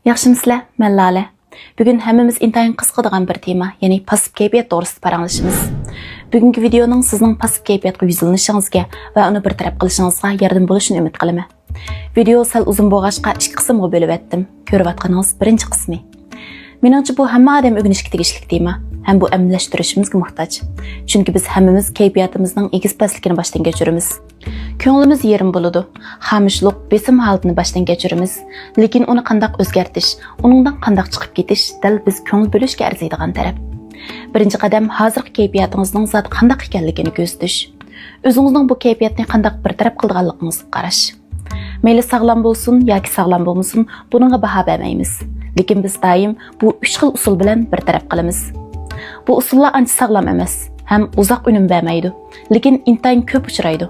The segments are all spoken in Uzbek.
Yaxşımısızlar, mən Lale. Bugün həmmimiz intayın qısqıdığan bir tema, yani pasif keyfiyat doğrusu paranlaşımız. Bugünkü videonun sizin pasif keyfiyatga yüzülünüşünüzge ve onu bir taraf qilishingizga yardım bo'lishini umid qilaman. Video sal uzun bo'lg'achqa ikki qismga bo'lib etdim. Ko'rib atqaningiz birinchi qismi. Meningcha bu hamma odam o'rganishga tegishli tema, ham bu amlashtirishimizga muhtoj. Chunki biz hammamiz kayfiyatimizning egiz pastligini boshdan kechiramiz. Ko'nglimiz yerim bo'ladi. Xamishlik, besim holatini boshdan kechiramiz, lekin uni qandaq o'zgartish, uningdan qandaq chiqib ketish dal biz ko'ngil bo'lishga arziydigan taraf. Birinchi qadam hozirgi kayfiyatingizning zot qandaq ekanligini ko'zitish. O'zingizning bu kayfiyatni qandaq bir taraf qilganligingizni qarash. Mayli sog'lom bo'lsin yoki sog'lom bo'lmasin, buningga baho bermaymiz. Lekin biz doim bu 3 xil usul bilan bir taraf qilamiz. Bu usullar ancha sog'lom emas, ham uzoq unum bermaydi, lekin intayin ko'p uchraydi.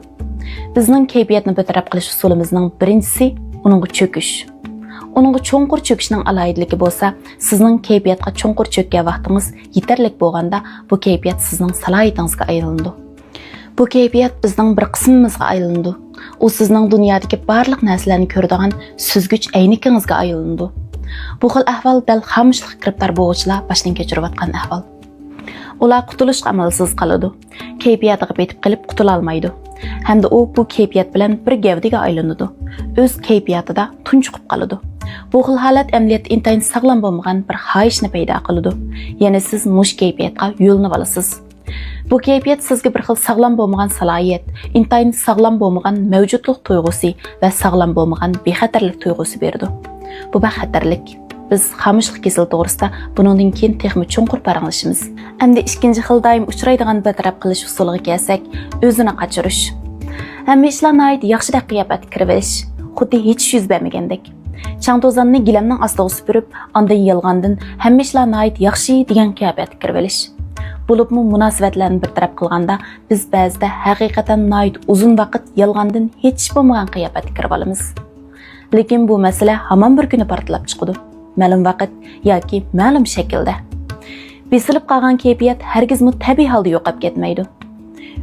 Bizning kayfiyatni bir taraf qilish usulimizning birinchisi uningga cho'kish. Uningga cho'nqur cho'kishning alohidaligi bo'lsa, sizning kayfiyatga cho'nqur cho'kkan vaqtingiz yetarlik bo'lganda, bu kayfiyat sizning salohiyatingizga aylanadi. Bu kayfiyat bizning bir qismimizga aylandi. U sizning dunyodagi barliq narsalarni ko'radigan süzgüch aynigingizga aylandi. Bu xil ahvol dal xamishlik kiribdor bo'luvchilar boshdan kechirayotgan ahvol. Ular qutulishga amalsiz qoladi. Kayfiyatiga betib qilib qutula olmaydi. Hamda u bu kayfiyat bilan bir gavdiga aylanadi. O'z kayfiyatida tunchiqib qoladi. Bu xil holat amaliyat intayin sog'lom bo'lmagan bir xohishni paydo qiladi. Ya'ni siz mush kayfiyatga yo'linib olasiz. Bu kayfiyat sizga bir xil sog'lom bo'lmagan salohiyat, intayin sog'lom bo'lmagan mavjudlik tuyg'usi va sog'lom bo'lmagan bexatarlik tuyg'usi berdi. Bu bexatarlik biz xamishlik kasal to'g'risida buningdan keyin texmi cho'nqur paranglashimiz. Endi ikkinchi xil doim uchraydigan bir taraf qilish usuliga kelsak, o'zini qochirish. Hamma ishlarni yaxshidek qiyofat kirib olish, xuddi hech yuz bermagandek. Chang-to'zanni gilamning ostiga supurib, ondan yolg'ondan hamma ishlarni yaxshi degan qiyofat kirib olish. Bo'libmi munosabatlarni bir taraf qilganda biz ba'zida haqiqatan uzun vaqt yolg'ondan hech bo'lmagan qiyofat kirib olamiz. Lekin bu masala hamon bir kuni portlab chiqadi. Ma'lum vaqt yoki ma'lum shaklda. Besilib qolgan kayfiyat hargizmi tabiiy holda yo'qolib ketmaydi.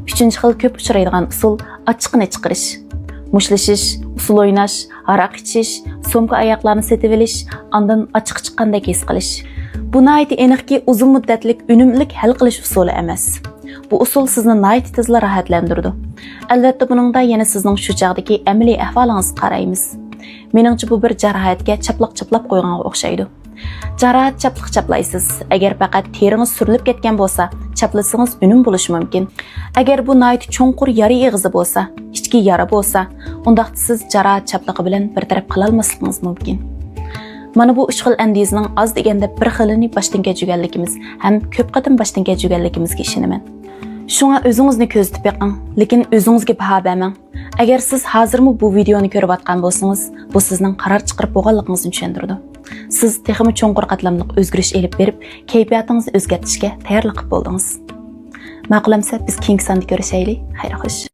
Uchinchi xil ko'p uchraydigan usul ochiqni chiqarish. Mushlashish, usul o'ynash, aroq ichish, so'mka oyoqlarni setib olish, ondan ochiq chiqqandek his qilish. Bu nayt aniqki uzun muddatlik unumlik hal qilish usuli emas. Bu usul sizni nayt tezla rahatlantirdi. Albatta buningda yana sizning shu chaqdagi amaliy ahvolingizga qaraymiz. Meningcha bu bir jarohatga chaplab qo'yganga o'xshaydi. Jarohat chaplaysiz. Agar faqat teringiz surilib ketgan bo'lsa, chaplasangiz unum bo'lishi mumkin. Agar bu nayt cho'nqur yara eg'izi bo'lsa, ichki yara bo'lsa, unda siz jarohat chapligi bilan bir taraf qila olmasligingiz mumkin. Mana bu 3 xil andizning oz deganda bir xilini boshdan kechirganligimiz ham ko'p qatim boshdan kechirganligimizga ishonaman. Shunga o'zingizni ko'zitib beqing, lekin o'zingizga baho bermang. Agar siz hozirmi bu videoni ko'rib atgan bo'lsangiz, bu sizning qaror chiqarib bo'lganligingizni tushuntirdi. Siz texmi cho'nqur qatlamli o'zgarish elib berib, kayfiyatingizni o'zgartirishga tayyorlik qilib bo'ldingiz. Ma'qulamsa biz keyingi sonda ko'rishaylik. Xayr xo'sh.